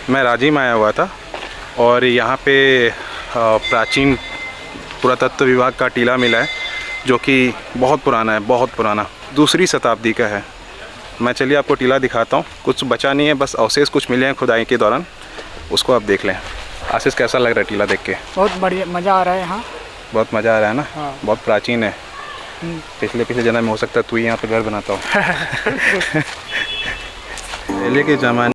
मैं राजिम आया हुआ था और यहाँ पे प्राचीन पुरातत्व विभाग का टीला मिला है जो कि बहुत पुराना है, बहुत पुराना, दूसरी शताब्दी का है। मैं चलिए आपको टीला दिखाता हूँ। कुछ बचा नहीं है, बस अवशेष कुछ मिले हैं खुदाई के दौरान, उसको आप देख लें। आशीष, कैसा लग रहा है टीला देख के? बहुत बढ़िया, मज़ा आ रहा है यहाँ। बहुत मज़ा आ रहा है ना? हाँ। बहुत प्राचीन है। पिछले जन्म में हो सकता है तू ही यहाँ पे घर बनाता हो। पहले के ज़माने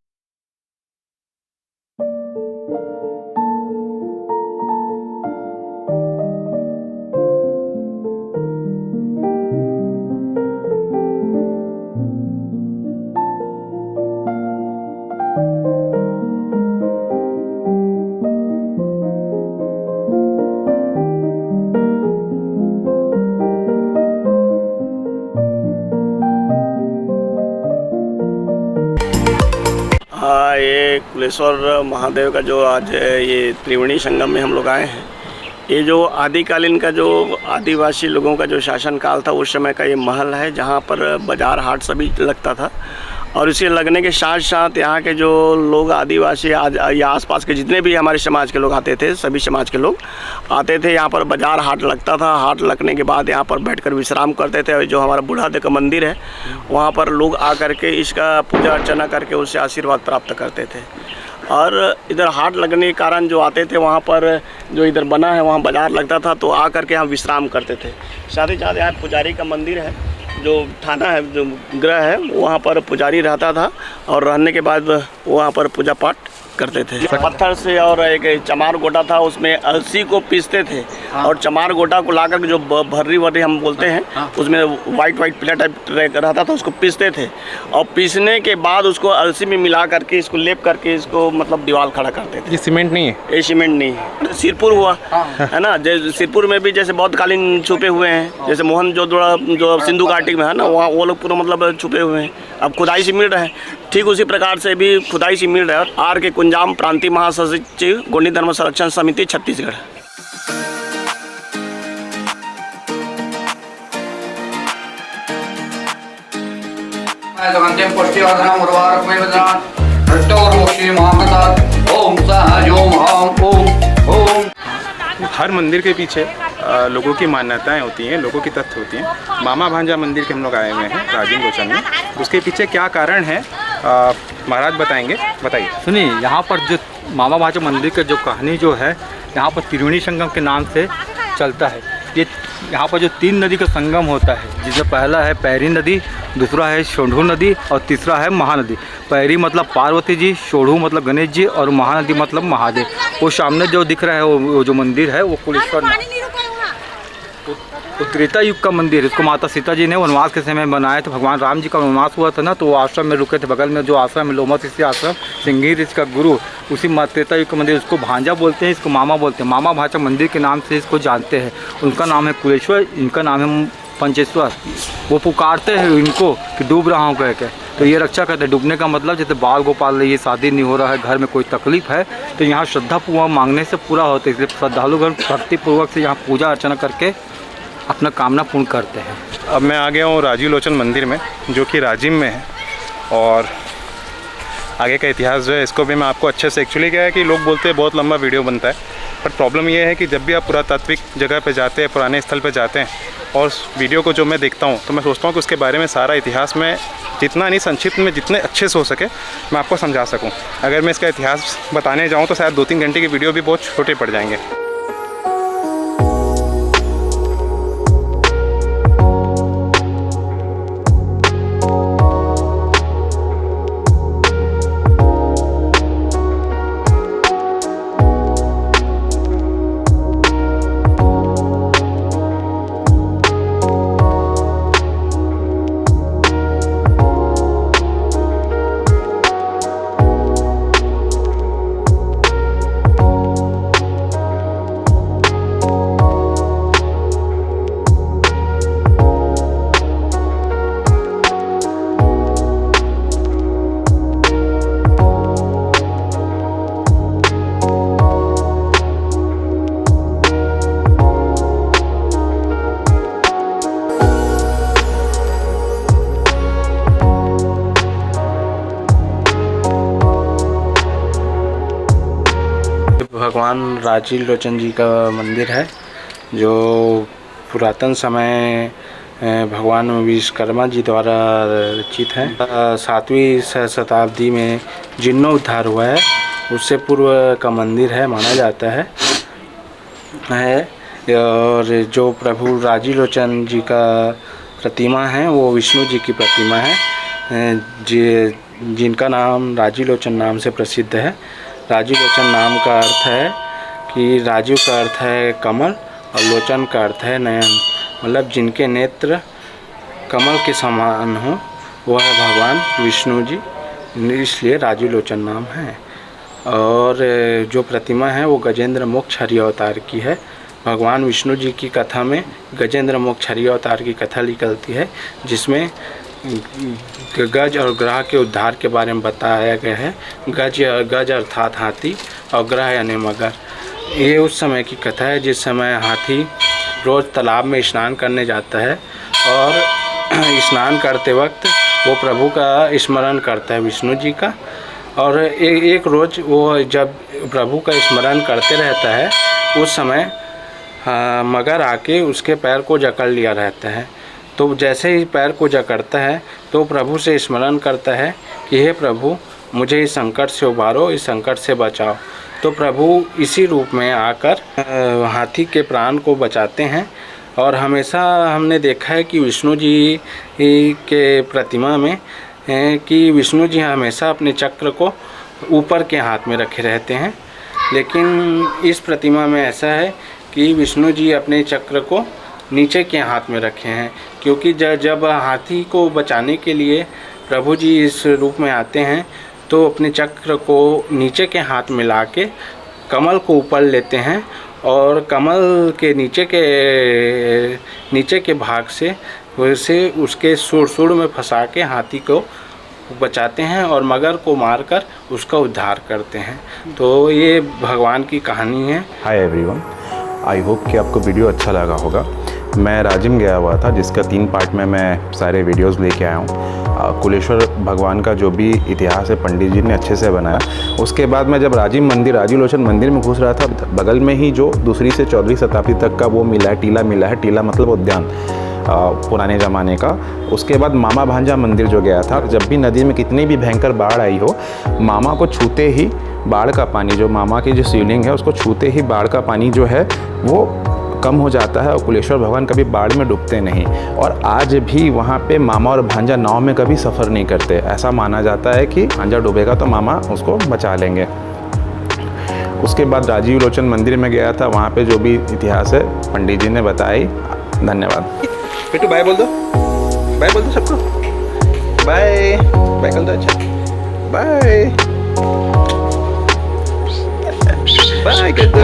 ये कुलेश्वर महादेव का जो आज ये त्रिवेणी संगम में हम लोग आए हैं, ये जो आदिकालीन का जो आदिवासी लोगों का जो शासन काल था उस समय का ये महल है, जहाँ पर बाज़ार हाट सभी लगता था। और इसे लगने के साथ साथ यहाँ के जो लोग आदिवासी या आसपास के जितने भी हमारे समाज के लोग आते थे, सभी समाज के लोग आते थे। यहाँ पर बाज़ार हाट लगता था। हाट लगने के बाद यहाँ पर बैठकर विश्राम करते थे। जो हमारा बूढ़ा देव का मंदिर है वहाँ पर लोग आकर के इसका पूजा अर्चना करके उससे आशीर्वाद प्राप्त करते थे। और इधर हाट लगने के कारण जो आते थे वहाँ पर जो इधर बना है वहाँ बाज़ार लगता था, तो आ करके यहाँ विश्राम करते थे। साथ ही साथ यहाँ पुजारी का मंदिर है, जो थाना है, जो गृह है, वहाँ पर पुजारी रहता था और रहने के बाद वहाँ पर पूजा पाठ करते थे। पत्थर से और एक चमार गोटा था, उसमें अलसी को पीसते थे। हाँ। और चमार गोटा को लाकर जो भर्री वर्री हम बोलते हैं, हाँ। उसमें वाइट प्लेट टाइप रहता था, उसको पीसते थे। और पीसने के बाद उसको अलसी में मिला करके इसको लेप करके इसको मतलब दीवार खड़ा करते थे। ये सीमेंट नहीं है? ये सीमेंट नहीं है। सिरपुर हुआ, हाँ। है ना, जैसे सिरपुर में भी जैसे बौद्धकालीन छुपे हुए हैं, जैसे मोहन जो सिंधु घाटी में है ना, वहाँ वो लोग पूरा मतलब छुपे हुए हैं, अब खुदाई से मिल रहे हैं। ठीक उसी प्रकार से भी खुदाई से मिल रहा है। आर के कुंजाम, प्रांतीय महासचिव, गोंडी धर्म संरक्षण समिति, छत्तीसगढ़। हर मंदिर के पीछे लोगों की मान्यताएं होती हैं, लोगों की तथ्य होती हैं। मामा भांजा मंदिर के हम लोग आए हुए हैं राजिम लोचन में। उसके पीछे क्या कारण है महाराज बताएंगे, बताइए। सुनिए, यहाँ पर जो मामा भांजा मंदिर का जो कहानी जो है, यहाँ पर त्रिवेणी संगम के नाम से चलता है। ये यहाँ पर जो 3 नदी का संगम होता है, जिसमें पहला है पैरी नदी, दूसरा है शोढ़ू नदी और तीसरा है महानदी। पैरी मतलब पार्वती जी, शोढ़ू मतलब गणेश जी और महानदी मतलब महादेव। वो सामने जो दिख रहा है वो जो मंदिर है वो कुलेश्वर, वो त्रेता युग का मंदिर है। इसको माता सीता जी ने वनवास के समय बनाया। तो भगवान राम जी का वनवास हुआ था ना, तो वो आश्रम में रुके थे। बगल में जो आश्रम है लोमा ऋषि आश्रम, सिंघी ऋषि का गुरु, उसी त्रेता युग का मंदिर। उसको भांजा बोलते हैं, इसको मामा बोलते हैं। मामा भांजा मंदिर के नाम से इसको जानते हैं। उनका नाम है कुलेश्वर, इनका नाम है पंचेश्वर। वो पुकारते हैं इनको कि डूब रहा हूँ कह के, तो ये रक्षा करते हैं। डूबने का मतलब जैसे बाल गोपाल, ये शादी नहीं हो रहा है, घर में कोई तकलीफ है, तो यहाँ श्रद्धापूर्वक मांगने से पूरा होता है। इसलिए श्रद्धालुगण भक्तिपूर्वक से यहाँ पूजा अर्चना करके अपना कामना पूर्ण करते हैं। अब मैं आ गया हूँ राजीव लोचन मंदिर में, जो कि राजिम में है। और आगे का इतिहास जो है इसको भी मैं आपको अच्छे से, एक्चुअली क्या है कि लोग बोलते हैं बहुत लंबा वीडियो बनता है, पर प्रॉब्लम ये है कि जब भी आप पुरातात्विक जगह पे जाते हैं, पुराने स्थल पे जाते हैं, और वीडियो को जो मैं देखता हूँ तो मैं सोचता हूँ कि उसके बारे में सारा इतिहास में जितना नहीं, संक्षिप्त में जितने अच्छे से हो सके मैं आपको समझा सकूँ। अगर मैं इसका इतिहास बताने जाऊँ तो शायद 2-3 घंटे की वीडियो भी बहुत छोटे पड़ जाएंगे। भगवान राजीव लोचन जी का मंदिर है, जो पुरातन समय भगवान विश्वकर्मा जी द्वारा रचित है। 7वीं शताब्दी में जीर्णोद्धार हुआ है, उससे पूर्व का मंदिर है माना जाता है। और जो प्रभु राजीव लोचन जी का प्रतिमा है वो विष्णु जी की प्रतिमा है, जिनका नाम राजीव लोचन नाम से प्रसिद्ध है। राजीव लोचन नाम का अर्थ है कि राजीव का अर्थ है कमल और लोचन का अर्थ है नयन, मतलब जिनके नेत्र कमल के समान हो वह है भगवान विष्णु जी, इसलिए राजीव लोचन नाम है। और जो प्रतिमा है वो गजेंद्र मोक्ष हरि अवतार की है। भगवान विष्णु जी की कथा में गजेंद्र मोक्ष हरि अवतार की कथा निकलती है, जिसमें गज और ग्रह के उद्धार के बारे में बताया गया है। गज अर्थात हाथी और ग्रह यानी मगर। ये उस समय की कथा है जिस समय हाथी रोज़ तालाब में स्नान करने जाता है और स्नान करते वक्त वो प्रभु का स्मरण करता है, विष्णु जी का। और एक रोज़ वो जब प्रभु का स्मरण करते रहता है उस समय मगर आके उसके पैर को जकड़ लिया रहता है। तो जैसे ही पैर को जकड़ता है तो प्रभु से स्मरण करता है कि हे प्रभु, मुझे इस संकट से उबारो, इस संकट से बचाओ। तो प्रभु इसी रूप में आकर हाथी के प्राण को बचाते हैं। और हमेशा हमने देखा है कि विष्णु जी के प्रतिमा में कि विष्णु जी हमेशा अपने चक्र को ऊपर के हाथ में रखे रहते हैं, लेकिन इस प्रतिमा में ऐसा है कि विष्णु जी अपने चक्र को नीचे के हाथ में रखे हैं, क्योंकि जब हाथी को बचाने के लिए प्रभु जी इस रूप में आते हैं तो अपने चक्र को नीचे के हाथ में ला के कमल को ऊपर लेते हैं और कमल के नीचे के भाग से वैसे उसके सुर में फंसा के हाथी को बचाते हैं और मगर को मारकर उसका उद्धार करते हैं। तो ये भगवान की कहानी है। हाय एवरीवन, आई होप कि आपको वीडियो अच्छा लगा होगा। मैं राजिम गया हुआ था, जिसका 3 पार्ट में मैं सारे वीडियोस लेके आया हूँ। कुलेश्वर भगवान का जो भी इतिहास है पंडित जी ने अच्छे से बनाया। उसके बाद मैं जब राजीव लोचन मंदिर में घुस रहा था, बगल में ही जो 2री से 14वीं शताब्दी तक का वो मिला है, टीला मिला है। टीला मतलब उद्यान पुराने ज़माने का। उसके बाद मामा भांजा मंदिर जो गया था, जब भी नदी में कितनी भी भयंकर बाढ़ आई हो, मामा को छूते ही बाढ़ का पानी, जो मामा की जो शिवलिंग है उसको छूते ही बाढ़ का पानी जो है वो कम हो जाता है और कुलेश्वर भगवान कभी बाढ़ में डूबते नहीं। और आज भी वहाँ पे मामा और भांजा नाव में कभी सफ़र नहीं करते। ऐसा माना जाता है कि भांजा डूबेगा तो मामा उसको बचा लेंगे। उसके बाद राजीव लोचन मंदिर में गया था, वहाँ पे जो भी इतिहास है पंडित जी ने बताई। धन्यवाद। बेटू बाय बोल दो, बाय बोल दो सबको, बाय बाय कर दो। अच्छा बाय बाय कर दो।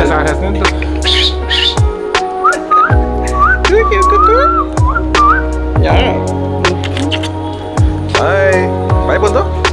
बाय बाय बोल दो।